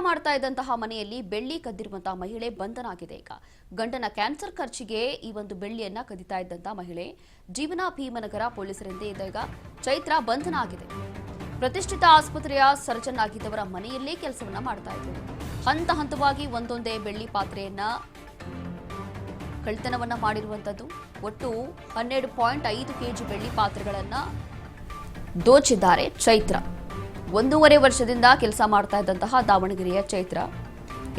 ಮಾಡ್ತಾ ಇದ್ದಂತಹ ಮನೆಯಲ್ಲಿ ಬೆಳ್ಳಿ ಕದ್ದಿರುವಂತಹ ಮಹಿಳೆ ಬಂಧನ ಆಗಿದೆ. ಈಗ ಗಂಡನ ಕ್ಯಾನ್ಸರ್ ಖರ್ಚಿಗೆ ಈ ಒಂದು ಬೆಳ್ಳಿಯನ್ನ ಕದಿತಾ ಇದ್ದಂತಹ ಮಹಿಳೆ ಜೀವನ ಭೀಮನಗರ ಪೊಲೀಸರಿಂದ ಈಗ ಚೈತ್ರ ಬಂಧನ ಆಗಿದೆ. ಪ್ರತಿಷ್ಠಿತ ಆಸ್ಪತ್ರೆಯ ಸರ್ಜನ್ ಆಗಿದ್ದವರ ಮನೆಯಲ್ಲೇ ಕೆಲಸವನ್ನ ಮಾಡ್ತಾ ಇದ್ರು. ಹಂತ ಹಂತವಾಗಿ ಒಂದೊಂದೇ ಬೆಳ್ಳಿ ಪಾತ್ರೆಯನ್ನ ಕಳ್ಳತನವನ್ನ ಮಾಡಿರುವಂತದ್ದು. ಒಟ್ಟು 12.5 ಕೆಜಿ ಬೆಳ್ಳಿ ಪಾತ್ರೆಗಳನ್ನ ದೋಚಿದ್ದಾರೆ ಚೈತ್ರ. 1.5 ವರ್ಷದಿಂದ ಕೆಲಸ ಮಾಡ್ತಾ ಇದ್ದಂತಹ ದಾವಣಗೆರೆಯ ಚೈತ್ರ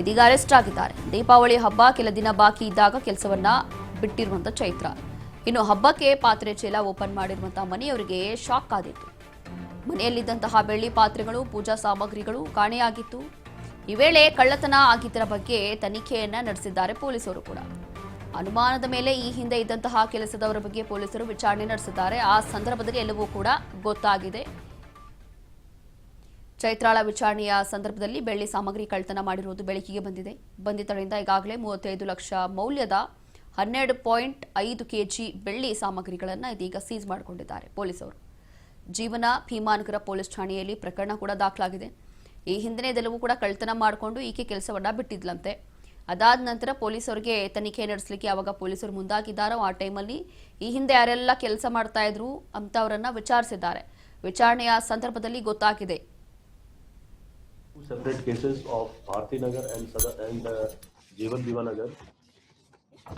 ಇದೀಗ ಅರೆಸ್ಟ್ ಆಗಿದ್ದಾರೆ. ದೀಪಾವಳಿ ಹಬ್ಬ ಕೆಲ ದಿನ ಬಾಕಿ ಇದ್ದಾಗ ಕೆಲಸವನ್ನ ಬಿಟ್ಟಿರುವಂತ ಚೈತ್ರ ಇನ್ನು ಹಬ್ಬಕ್ಕೆ ಪಾತ್ರೆ ಚೀಲ ಓಪನ್ ಮಾಡಿರುವಂತಹ ಮನೆಯವರಿಗೆ ಶಾಕ್ ಆದಿತ್ತು. ಮನೆಯಲ್ಲಿದ್ದಂತಹ ಬೆಳ್ಳಿ ಪಾತ್ರೆಗಳು, ಪೂಜಾ ಸಾಮಗ್ರಿಗಳು ಕಾಣೆಯಾಗಿತ್ತು. ಈ ವೇಳೆ ಕಳ್ಳತನ ಆಗಿದ್ದರ ಬಗ್ಗೆ ತನಿಖೆಯನ್ನ ನಡೆಸಿದ್ದಾರೆ ಪೊಲೀಸರು ಕೂಡ. ಅನುಮಾನದ ಮೇಲೆ ಈ ಹಿಂದೆ ಇದ್ದಂತಹ ಕೆಲಸದವರ ಬಗ್ಗೆ ಪೊಲೀಸರು ವಿಚಾರಣೆ ನಡೆಸಿದ್ದಾರೆ. ಆ ಸಂದರ್ಭದಲ್ಲಿ ಎಲ್ಲವೂ ಕೂಡ ಗೊತ್ತಾಗಿದೆ. ಚೈತ್ರಾಳ ವಿಚಾರಣೆಯ ಸಂದರ್ಭದಲ್ಲಿ ಬೆಳ್ಳಿ ಸಾಮಗ್ರಿ ಕಳ್ಳತನ ಮಾಡಿರುವುದು ಬೆಳಕಿಗೆ ಬಂದಿದೆ. ಬಂಧಿತರಿಂದ ಈಗಾಗಲೇ 35 ಲಕ್ಷ ಮೌಲ್ಯದ 12.5 ಕೆಜಿ ಬೆಳ್ಳಿ ಸಾಮಗ್ರಿಗಳನ್ನು ಇದೀಗ ಸೀಸ್ ಮಾಡಿಕೊಂಡಿದ್ದಾರೆ ಪೊಲೀಸರು. ಜೀವನ ಭೀಮಾನಗರ ಪೊಲೀಸ್ ಠಾಣೆಯಲ್ಲಿ ಪ್ರಕರಣ ಕೂಡ ದಾಖಲಾಗಿದೆ. ಈ ಹಿಂದೆ ಇದೆಲ್ಲವೂ ಕೂಡ ಕಳ್ಳತನ ಮಾಡಿಕೊಂಡು ಈಕೆ ಕೆಲಸವನ್ನ ಬಿಟ್ಟಿದ್ಲಂತೆ. ಅದಾದ ನಂತರ ಪೊಲೀಸರಿಗೆ ತನಿಖೆ ನಡೆಸಲಿಕ್ಕೆ ಯಾವಾಗ ಪೊಲೀಸರು ಮುಂದಾಗಿದ್ದಾರೋ ಆ ಟೈಮಲ್ಲಿ ಈ ಹಿಂದೆ ಯಾರೆಲ್ಲ ಕೆಲಸ ಮಾಡ್ತಾ ಇದ್ರು ಅಂತವರನ್ನ ವಿಚಾರಿಸಿದ್ದಾರೆ. ವಿಚಾರಣೆಯ ಸಂದರ್ಭದಲ್ಲಿ ಗೊತ್ತಾಗಿದೆ. Two separate cases of Bharti Nagar and Jeevan Bhima Nagar,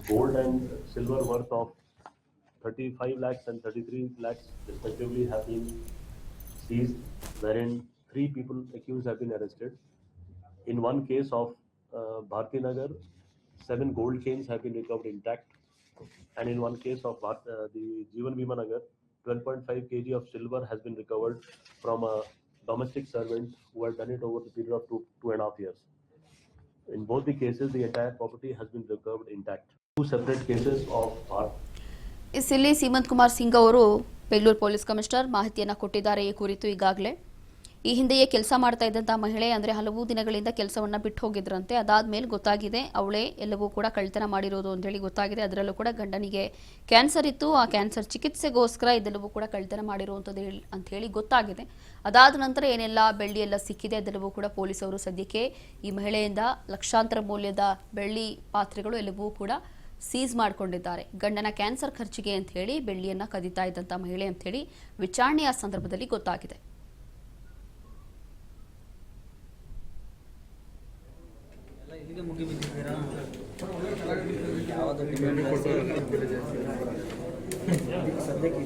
gold and silver worth of 35 lakhs and 33 lakhs respectively have been seized, wherein 3 people accused have been arrested. In one case of Bharti Nagar, 7 gold chains have been recovered intact, and in one case of the Jeevan Bhima Nagar, 12.5 kg of silver has been recovered from a domestic servant who had done it over the period of 2.5 years. In both the cases, the entire property has been recovered intact. Two separate cases of ಇಲ್ಲಿ ಸೀಮಂತ್ ಕುಮಾರ್ ಸಿಂಗ್ ಅವರು Bengaluru police commissioner ಮಾಹಿತಿಯನ್ನ ಕೊಟ್ಟಿದ್ದಾರೆ. ಈ ಕುರಿತು ಈಗಾಗಲೇ ಈ ಹಿಂದೆಯೇ ಕೆಲಸ ಮಾಡ್ತಾ ಇದ್ದಂತಹ ಮಹಿಳೆ ಅಂದ್ರೆ ಹಲವು ದಿನಗಳಿಂದ ಕೆಲಸವನ್ನ ಬಿಟ್ಟು ಹೋಗಿದ್ರಂತೆ. ಅದಾದ್ಮೇಲೆ ಗೊತ್ತಾಗಿದೆ ಅವಳೇ ಎಲ್ಲವೂ ಕೂಡ ಕಳ್ಳತನ ಮಾಡಿರೋದು ಅಂತ ಹೇಳಿ ಗೊತ್ತಾಗಿದೆ. ಅದರಲ್ಲೂ ಕೂಡ ಗಂಡನಿಗೆ ಕ್ಯಾನ್ಸರ್ ಇತ್ತು. ಆ ಕ್ಯಾನ್ಸರ್ ಚಿಕಿತ್ಸೆಗೋಸ್ಕರ ಇದೆಲ್ಲವೂ ಕೂಡ ಕಳ್ಳತನ ಮಾಡಿರುವಂಥದ್ದು ಅಂತ ಹೇಳಿ ಗೊತ್ತಾಗಿದೆ. ಅದಾದ ನಂತರ ಏನೆಲ್ಲ ಬೆಳ್ಳಿ ಎಲ್ಲ ಸಿಕ್ಕಿದೆ ಅದೆಲ್ಲವೂ ಕೂಡ ಪೊಲೀಸರು ಸದ್ಯಕ್ಕೆ ಈ ಮಹಿಳೆಯಿಂದ ಲಕ್ಷಾಂತರ ಮೌಲ್ಯದ ಬೆಳ್ಳಿ ಪಾತ್ರೆಗಳು ಎಲ್ಲವೂ ಕೂಡ ಸೀಸ್ ಮಾಡಿಕೊಂಡಿದ್ದಾರೆ. ಗಂಡನ ಕ್ಯಾನ್ಸರ್ ಖರ್ಚಿಗೆ ಅಂತ ಹೇಳಿ ಬೆಳ್ಳಿಯನ್ನ ಕದಿತಾ ಇದ್ದಂತ ಮಹಿಳೆ ಅಂತ ಹೇಳಿ ವಿಚಾರಣೆಯ ಸಂದರ್ಭದಲ್ಲಿ ಗೊತ್ತಾಗಿದೆ. ಸದ್ಯಕ್ಕೆ